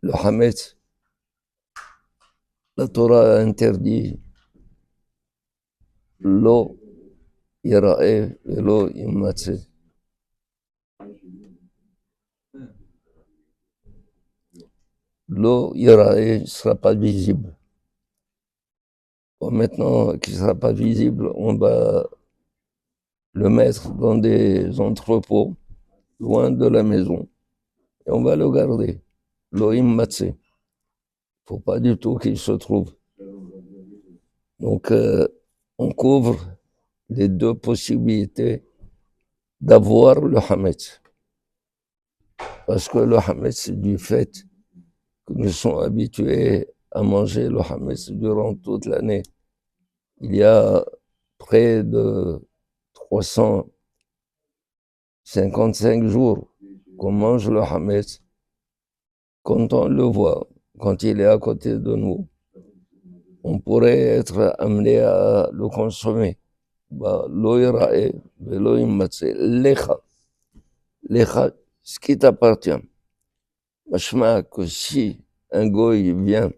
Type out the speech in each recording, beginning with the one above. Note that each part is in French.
Le Hametz, la Torah a interdit l'eau Yira'eh et l'eau Yimatzeh. L'eau Yira'eh ne sera pas visible. Bon, maintenant qu'il ne sera pas visible, on va le mettre dans des entrepôts loin de la maison et on va le garder. L'eau Yimatzeh. Il ne faut pas du tout qu'il se trouve. Donc, on couvre les deux possibilités d'avoir le Hametz. Parce que le Hametz, du fait que nous sommes habitués à manger le Hametz durant toute l'année, il y a près de 355 jours qu'on mange le Hametz. Quand on le voit, quand il est à côté de nous, on pourrait être amené à le consommer. Lo yira'eh velo yimatzeh lecha. Lecha, ce qui t'appartient. Machma que si un goy vient,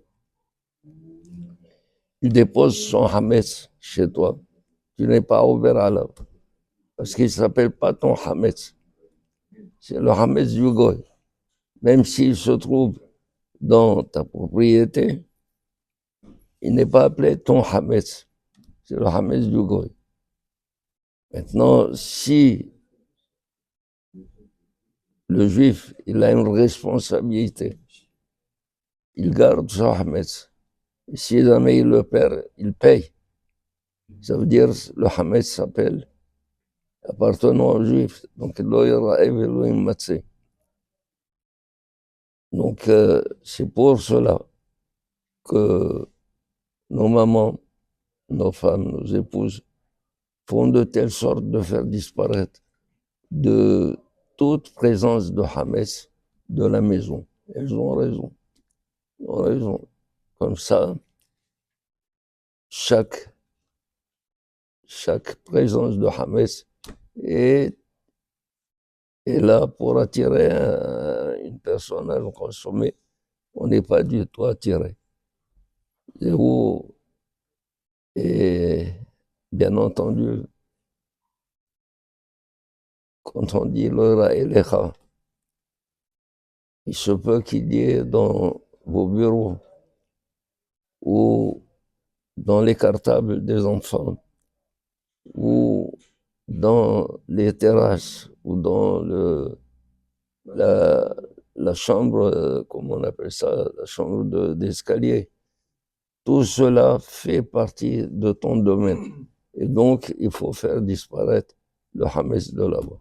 il dépose son Hametz chez toi, tu n'es pas ouvert à l'œuvre. Parce qu'il ne s'appelle pas ton Hametz. C'est le Hametz du goy. Même s'il se trouve dans ta propriété, il n'est pas appelé ton Hametz. C'est le Hametz du goy. Maintenant, si le juif, il a une responsabilité, il garde son Hametz. Et si jamais il le perd, il paye. Ça veut dire que le Hametz s'appelle appartenant aux juifs. Donc, lo yira'eh velo yimatzeh. Donc, c'est pour cela que nos mamans, nos femmes, nos épouses font de telle sorte de faire disparaître de toute présence de Hametz de la maison. Elles ont raison. Elles ont raison. Comme ça, chaque présence de Hametz est là pour attirer une personne à le consommer. On n'est pas du tout attiré. Et bien entendu, quand on dit l'ora et l'echa, il se peut qu'il y ait dans vos bureaux ou dans les cartables des enfants ou dans les terrasses ou dans la chambre, comment on appelle ça, la chambre d'escalier. Tout cela fait partie de ton domaine. Et donc, il faut faire disparaître le Hametz de là-bas.